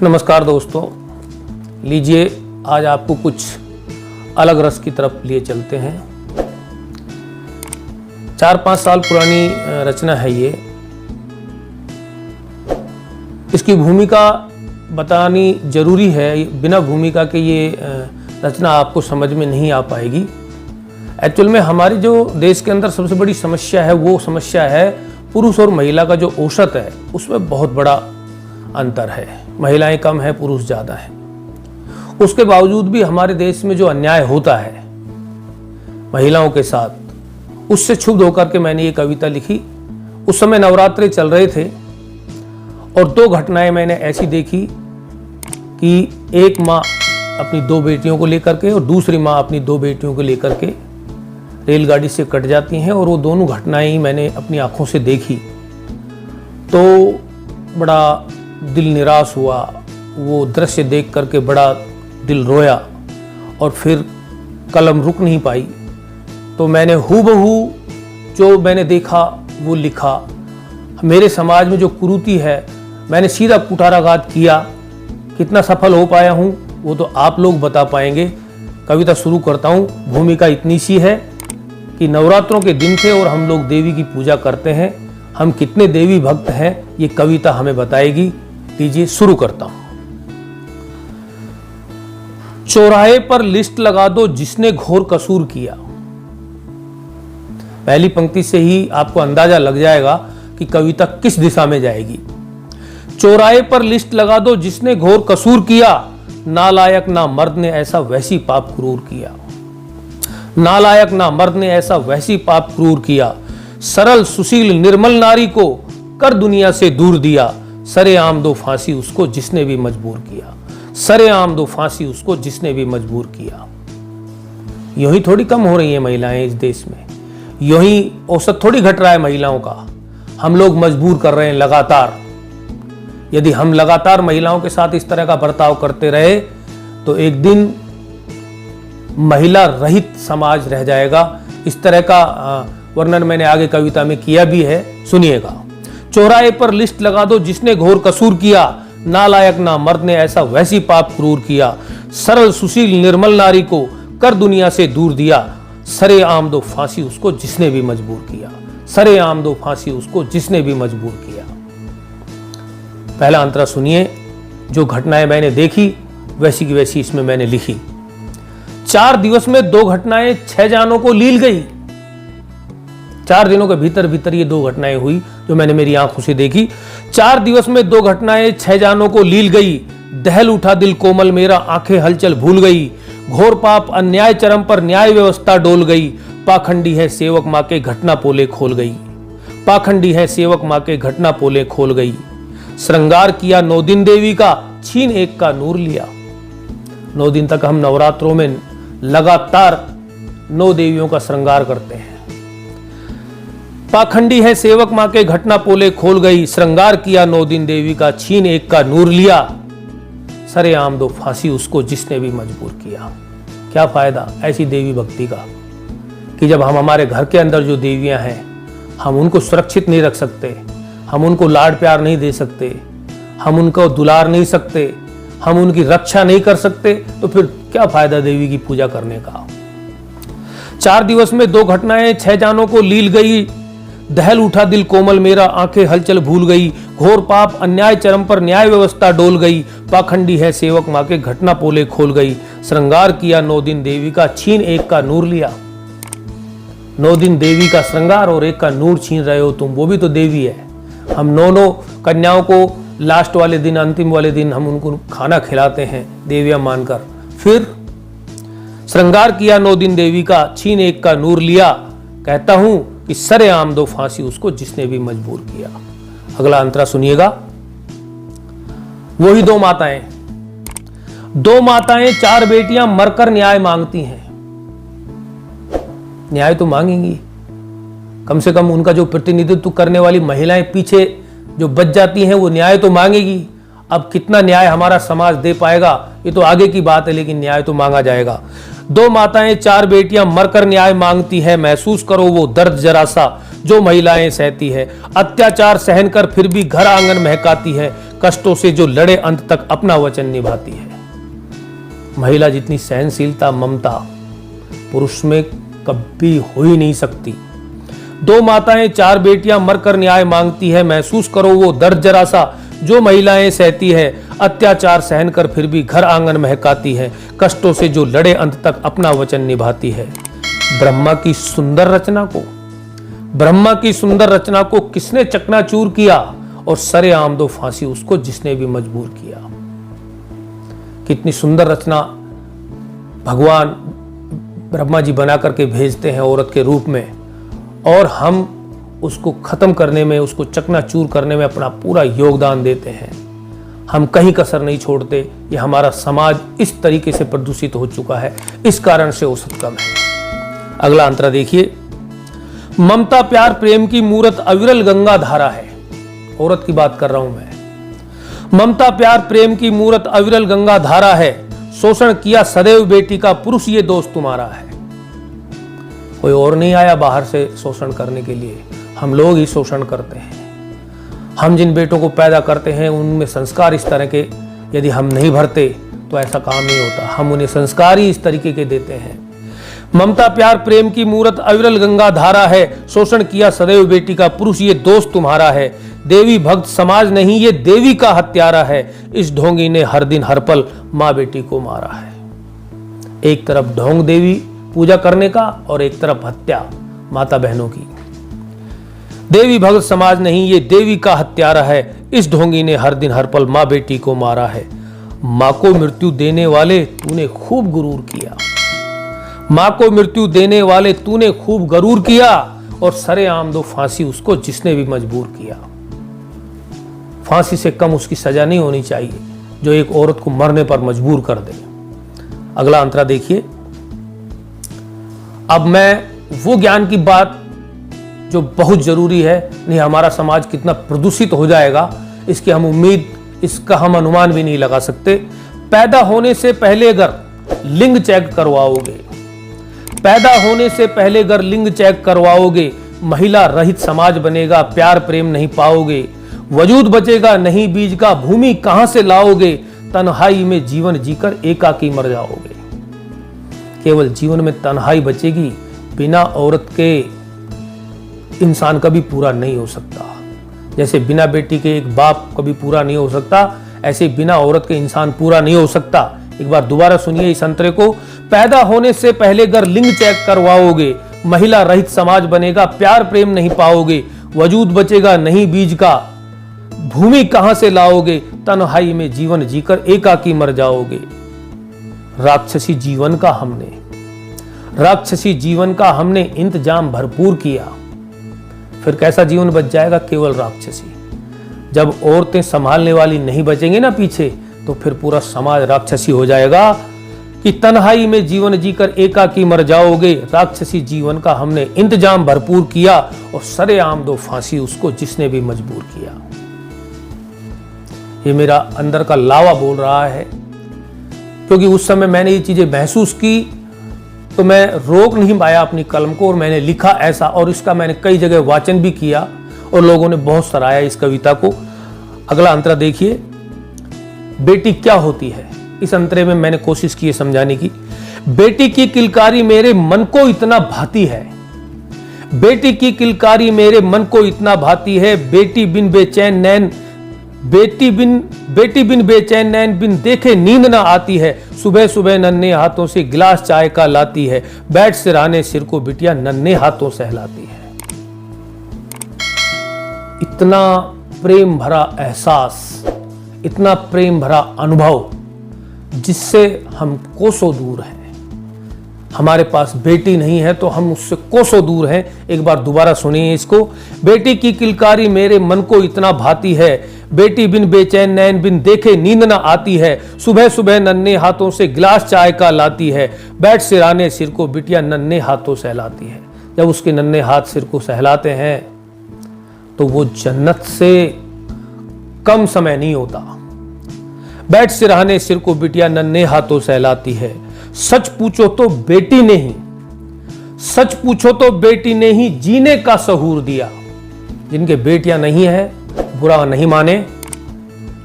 नमस्कार दोस्तों, लीजिए आज आपको कुछ अलग रस की तरफ लिए चलते हैं। 4-5 साल पुरानी रचना है ये। इसकी भूमिका बतानी जरूरी है, बिना भूमिका के ये रचना आपको समझ में नहीं आ पाएगी। एक्चुअल में हमारे जो देश के अंदर सबसे बड़ी समस्या है वो समस्या है पुरुष और महिला का जो औसत है उसमें बहुत बड़ा अंतर है। महिलाएं कम है, पुरुष ज़्यादा है। उसके बावजूद भी हमारे देश में जो अन्याय होता है महिलाओं के साथ, उससे क्षुब्ध होकर के मैंने ये कविता लिखी। उस समय नवरात्रे चल रहे थे और 2 घटनाएं मैंने ऐसी देखी कि एक माँ अपनी 2 बेटियों को लेकर के और दूसरी माँ अपनी 2 बेटियों को लेकर के रेलगाड़ी से कट जाती हैं, और वो दोनों घटनाएं ही मैंने अपनी आंखों से देखी तो बड़ा दिल निराश हुआ। वो दृश्य देख करके बड़ा दिल रोया और फिर कलम रुक नहीं पाई। तो मैंने हूबहू जो मैंने देखा वो लिखा। मेरे समाज में जो कुरीति है मैंने सीधा कुठाराघात किया। कितना सफल हो पाया हूँ वो तो आप लोग बता पाएंगे। कविता शुरू करता हूँ। भूमिका इतनी सी है कि नवरात्रों के दिन थे और हम लोग देवी की पूजा करते हैं। हम कितने देवी भक्त हैं ये कविता हमें बताएगी। लीजिए शुरू करता हूं। चौराहे पर लिस्ट लगा दो जिसने घोर कसूर किया। पहली पंक्ति से ही आपको अंदाजा लग जाएगा कि कविता किस दिशा में जाएगी। चौराहे पर लिस्ट लगा दो जिसने घोर कसूर किया, नालायक ना मर्द ने ऐसा वैसी पाप क्रूर किया। नालायक ना मर्द ने ऐसा वैसी पाप क्रूर किया, सरल सुशील निर्मल नारी को कर दुनिया से दूर दिया। सरेआम दो फांसी उसको जिसने भी मजबूर किया। सरेआम दो फांसी उसको जिसने भी मजबूर किया। यूं ही थोड़ी कम हो रही हैं महिलाएं इस देश में, यूं ही औसत थोड़ी घट रहा है महिलाओं का। हम लोग मजबूर कर रहे हैं लगातार। यदि हम लगातार महिलाओं के साथ इस तरह का बर्ताव करते रहे तो एक दिन महिला रहित समाज रह जाएगा। इस तरह का वर्णन मैंने आगे कविता में किया भी है, सुनिएगा। चौराहे पर लिस्ट लगा दो जिसने घोर कसूर किया, नालायक ना मर्द ने ऐसा वैसी पाप क्रूर किया। सरल सुशील निर्मल नारी को कर दुनिया से दूर दिया। सरेआम दो फांसी उसको जिसने भी मजबूर किया। सरेआम दो फांसी उसको जिसने भी मजबूर किया। पहला अंतरा सुनिए। जो घटनाएं मैंने देखी वैसी की वैसी इसमें मैंने लिखी। 4 दिवस में 2 घटनाएं 6 जानों को लील गई। 4 दिनों के भीतर भीतर ये 2 घटनाएं हुई जो मैंने मेरी आंखों से देखी। 4 दिवस में 2 घटनाएं 6 जानों को लील गई। दहल उठा दिल कोमल मेरा, आंखें हलचल भूल गई। घोर पाप अन्याय चरम पर, न्याय व्यवस्था डोल गई। पाखंडी है सेवक माँ के घटना पोले खोल गई। पाखंडी है सेवक माँ के घटना पोले खोल गई। श्रृंगार किया 9 दिन देवी का, छीन एक का नूर लिया। 9 दिन तक हम नवरात्रों में लगातार 9 देवियों का श्रृंगार करते हैं। पाखंडी है सेवक माँ के घटना पोले खोल गई। श्रृंगार किया 9 दिन देवी का, छीन एक का नूर लिया। सरेआम दो फांसी उसको जिसने भी मजबूर किया। क्या फायदा ऐसी देवी भक्ति का कि जब हम हमारे घर के अंदर जो देवियां हैं हम उनको सुरक्षित नहीं रख सकते, हम उनको लाड प्यार नहीं दे सकते, हम उनको दुलार नहीं सकते, हम उनकी रक्षा नहीं कर सकते, तो फिर क्या फायदा देवी की पूजा करने का। 4 दिवस में 2 घटनाएं 6 जानों को लील गई। दहल उठा दिल कोमल मेरा, आंखें हलचल भूल गई। घोर पाप अन्याय चरम पर, न्याय व्यवस्था डोल गई। पाखंडी है सेवक माँ के घटना पोले खोल गई। श्रृंगार किया 9 दिन देवी का, छीन एक का नूर लिया। 9 दिन देवी का श्रृंगार और एक का नूर छीन रहे हो तुम, वो भी तो देवी है। हम 9 कन्याओं को लास्ट वाले दिन, अंतिम वाले दिन हम उनको खाना खिलाते हैं देवियां मानकर। फिर श्रृंगार किया 9 दिन देवी का, छीन एक का नूर लिया। कहता हूं कि सरेआम दो फांसी उसको जिसने भी मजबूर किया। अगला अंतरा सुनिएगा। वही 2 माताएं, 2 माताएं 4 बेटियां मरकर न्याय मांगती हैं। न्याय तो मांगेंगी, कम से कम उनका जो प्रतिनिधित्व करने वाली महिलाएं पीछे जो बच जाती हैं वो न्याय तो मांगेगी। अब कितना न्याय हमारा समाज दे पाएगा ये तो आगे की बात है, लेकिन न्याय तो मांगा जाएगा। 2 माताएं 4 बेटियां मरकर न्याय मांगती है। महसूस करो वो दर्द जरा सा जो महिलाएं सहती है। अत्याचार सहन कर फिर भी घर आंगन महकाती है। कष्टों से जो लड़े अंत तक अपना वचन निभाती है। महिला जितनी सहनशीलता, ममता पुरुष में कभी हो ही नहीं सकती। 2 माताएं 4 बेटियां मरकर न्याय मांगती है। महसूस करो वो दर्द जरा सा जो महिलाएं सहती है। अत्याचार सहन कर फिर भी घर आंगन महकाती है। कष्टों से जो लड़े अंत तक अपना वचन निभाती है। ब्रह्मा की सुंदर रचना को किसने चकनाचूर किया और सरेआम दो फांसी उसको जिसने भी मजबूर किया। कितनी सुंदर रचना भगवान ब्रह्मा जी बना करके भेजते हैं औरत के रूप में, और हम उसको खत्म करने में, उसको चकनाचूर करने में अपना पूरा योगदान देते हैं। हम कहीं कसर नहीं छोड़ते। ये हमारा समाज इस तरीके से प्रदूषित हो चुका है, इस कारण से औसत कम है। अगला अंतरा देखिए। ममता प्यार प्रेम की मूरत अविरल गंगा धारा है। औरत की बात कर रहा हूं मैं। ममता प्यार प्रेम की मूरत अविरल गंगा धारा है। शोषण किया सदैव बेटी का, पुरुष ये दोस्त तुम्हारा है। कोई और नहीं आया बाहर से शोषण करने के लिए, हम लोग ही शोषण करते हैं। हम जिन बेटों को पैदा करते हैं उनमें संस्कार इस तरह के यदि हम नहीं भरते तो ऐसा काम नहीं होता। हम उन्हें संस्कार ही इस तरीके के देते हैं। ममता प्यार प्रेम की मूरत अविरल गंगा धारा है। शोषण किया सदैव बेटी का, पुरुष ये दोस्त तुम्हारा है। देवी भक्त समाज नहीं ये देवी का हत्यारा है। इस ढोंगी ने हर दिन हर पल माँ बेटी को मारा है। एक तरफ ढोंग देवी पूजा करने का और एक तरफ हत्या माता बहनों की। देवी भक्त समाज नहीं ये देवी का हत्यारा है। इस ढोंगी ने हर दिन हर पल माँ बेटी को मारा है। माँ को मृत्यु देने वाले तूने खूब गुरूर किया। माँ को मृत्यु देने वाले तूने खूब गरूर किया, और सरेआम दो फांसी उसको जिसने भी मजबूर किया। फांसी से कम उसकी सजा नहीं होनी चाहिए जो एक औरत को मरने पर मजबूर कर दे। अगला अंतरा देखिए। अब मैं वो ज्ञान की बात जो बहुत जरूरी है, नहीं हमारा समाज कितना प्रदूषित हो जाएगा इसका हम अनुमान भी नहीं लगा सकते। पैदा होने से पहले अगर लिंग चेक करवाओगे, पैदा होने से पहले अगर लिंग चेक करवाओगे, महिला रहित समाज बनेगा। प्यार प्रेम नहीं पाओगे, वजूद बचेगा नहीं बीज का। भूमि कहां से लाओगे, तन्हाई में जीवन जीकर एकाकी मर जाओगे। केवल जीवन में तन्हाई बचेगी। बिना औरत के इंसान कभी पूरा नहीं हो सकता। जैसे बिना बेटी के एक बाप कभी पूरा नहीं हो सकता, ऐसे बिना औरत के इंसान पूरा नहीं हो सकता। एक बार दोबारा सुनिए इस अंतरे को। पैदा होने से पहले अगर लिंग चेक करवाओगे, महिला रहित समाज बनेगा। प्यार प्रेम नहीं पाओगे, वजूद बचेगा नहीं बीज का। भूमि कहां से लाओगे, तन्हाई में जीवन जीकर एकाकी मर जाओगे। राक्षसी जीवन का हमने इंतजाम भरपूर किया। फिर कैसा जीवन बच जाएगा, केवल राक्षसी। जब औरतें संभालने वाली नहीं बचेंगे ना पीछे, तो फिर पूरा समाज राक्षसी हो जाएगा कि तन्हाई में जीवन जीकर एकाकी मर जाओगे। राक्षसी जीवन का हमने इंतजाम भरपूर किया, और सरेआम दो फांसी उसको जिसने भी मजबूर किया। ये मेरा अंदर का लावा बोल रहा है, क्योंकि उस समय मैंने ये चीजें महसूस की तो मैं रोक नहीं पाया अपनी कलम को, और मैंने लिखा ऐसा। और इसका मैंने कई जगह वाचन भी किया और लोगों ने बहुत सराहा इस कविता को। अगला अंतरा देखिए। बेटी क्या होती है, इस अंतरे में मैंने कोशिश की है समझाने की। बेटी की किलकारी मेरे मन को इतना भाती है। बेटी की किलकारी मेरे मन को इतना भाती है। बेटी बिन बेचैन नैन बिन देखे नींद ना आती है। सुबह सुबह नन्हे हाथों से गिलास चाय का लाती है। बैठ सिरहाने सिर को बिटिया नन्हे हाथों सहलाती है। इतना प्रेम भरा एहसास, इतना प्रेम भरा अनुभव जिससे हम कोसों दूर हैं। हमारे पास बेटी नहीं है तो हम उससे कोसों दूर हैं। एक बार दोबारा सुनिए इसको। बेटी की किलकारी मेरे मन को इतना भाती है। बेटी बिन बेचैन नैन बिन देखे नींद ना आती है। सुबह सुबह नन्हे हाथों से गिलास चाय का लाती है। बैठ सिराने सिर को बिटिया नन्हे हाथों सहलाती है। जब उसके नन्हे हाथ सिर को सहलाते हैं तो वो जन्नत से कम समय नहीं होता। बैठ सिरहाने सिर को बिटिया नन्हे हाथों सहलाती है। सच पूछो तो बेटी ने ही जीने का सहूर दिया। जिनके बेटियां नहीं है बुरा नहीं माने,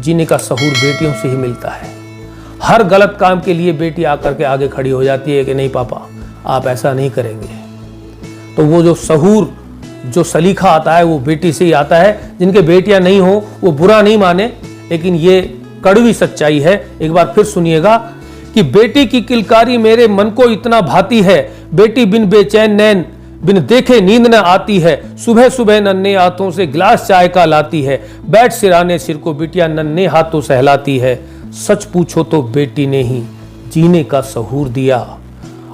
जीने का सहूर बेटियों से ही मिलता है। हर गलत काम के लिए बेटी आकर के आगे खड़ी हो जाती है कि नहीं पापा, आप ऐसा नहीं करेंगे। तो वो जो सहूर, जो सलीखा आता है वो बेटी से ही आता है। जिनके बेटियां नहीं हो वो बुरा नहीं माने, लेकिन ये कड़वी सच्चाई है। एक बार फिर सुनिएगा कि बेटी की किलकारी मेरे मन को इतना भाती है, बेटी बिन बेचैन नैन बिन देखे नींद न आती है, सुबह सुबह नन्हे हाथों से गिलास चाय का लाती है, बैठ सिराने सिर को बिटिया नन्हे हाथों सहलाती है। सच पूछो तो बेटी ने ही जीने का सहूर दिया,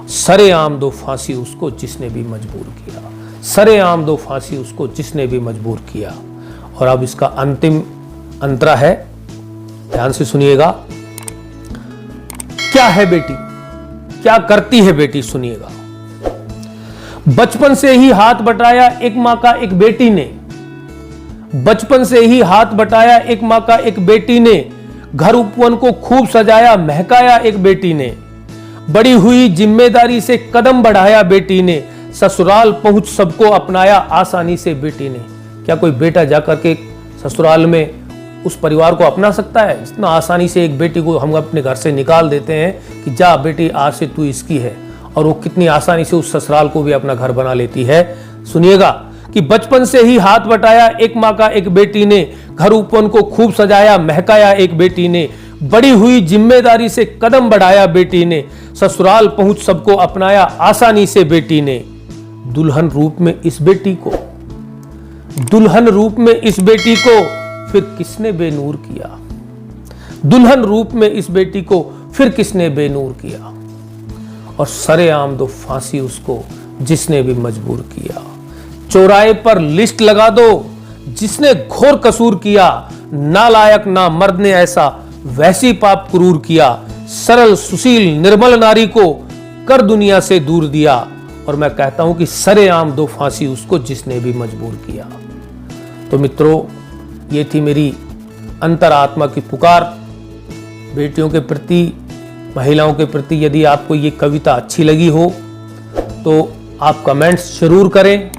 सरेआम दो फांसी उसको जिसने भी मजबूर किया, सरेआम दो फांसी उसको जिसने भी मजबूर किया। और अब इसका अंतिम अंतरा है, ध्यान से सुनिएगा। क्या है बेटी, क्या करती है बेटी, सुनिएगा। बचपन से ही हाथ बटाया एक मां का एक बेटी ने, बचपन से ही हाथ बटाया एक मां का एक बेटी ने, घर उपवन को खूब सजाया महकाया एक बेटी ने, बड़ी हुई जिम्मेदारी से कदम बढ़ाया बेटी ने, ससुराल पहुंच सबको अपनाया आसानी से बेटी ने। क्या कोई बेटा जाकर के ससुराल में उस परिवार को अपना सकता है? इतना आसानी से एक बेटी को हम अपने घर से निकाल देते हैं कि जा बेटी आज से तू इसकी है, और वो कितनी आसानी से उस ससुराल को भी अपना घर बना लेती है। सुनिएगा कि बचपन से ही हाथ बटाया एक मां का एक बेटी ने, घर उपवन को खूब सजाया महकाया एक बेटी ने, बड़ी हुई जिम्मेदारी से कदम बढ़ाया बेटी ने, ससुराल पहुंच सबको अपनाया आसानी से बेटी ने। दुल्हन रूप में इस बेटी को, दुल्हन रूप में इस बेटी को फिर किसने बेनूर किया, दुल्हन रूप में इस बेटी को फिर किसने बेनूर किया। और सरेआम दो फांसी उसको जिसने भी मजबूर किया। चौराहे पर लिस्ट लगा दो जिसने घोर कसूर किया, नालायक ना मर्द ने ऐसा वैसी पाप क्रूर किया, सरल सुशील निर्मल नारी को कर दुनिया से दूर दिया। और मैं कहता हूं कि सरेआम दो फांसी उसको जिसने भी मजबूर किया। तो मित्रों, ये थी मेरी अंतरात्मा की पुकार बेटियों के प्रति, महिलाओं के प्रति। यदि आपको ये कविता अच्छी लगी हो तो आप कमेंट्स जरूर करें,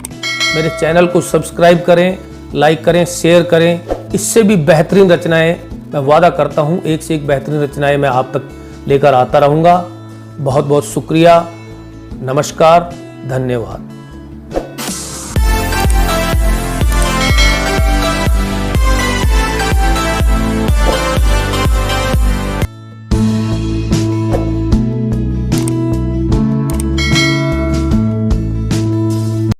मेरे चैनल को सब्सक्राइब करें, लाइक करें, शेयर करें। इससे भी बेहतरीन रचनाएं मैं वादा करता हूं, एक से एक बेहतरीन रचनाएं मैं आप तक लेकर आता रहूंगा। बहुत बहुत शुक्रिया, नमस्कार, धन्यवाद।